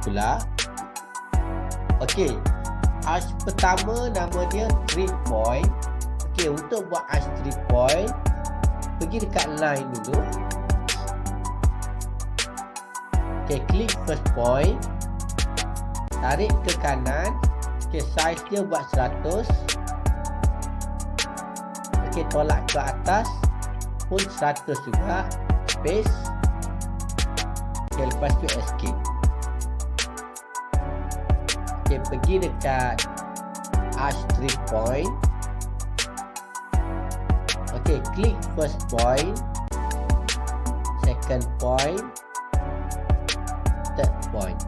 pula. Okey, arch pertama nama dia 3 point. Okey, untuk buat arch 3 point, pergi dekat line dulu. Okey, klik first point, tarik ke kanan. Okey, size dia buat 100. Okey, tolak ke atas pun 100 juga. Paste. Okey, lepas tu escape. Okey, pergi dekat arch 3 point. Okey, klik first point, second point, third point.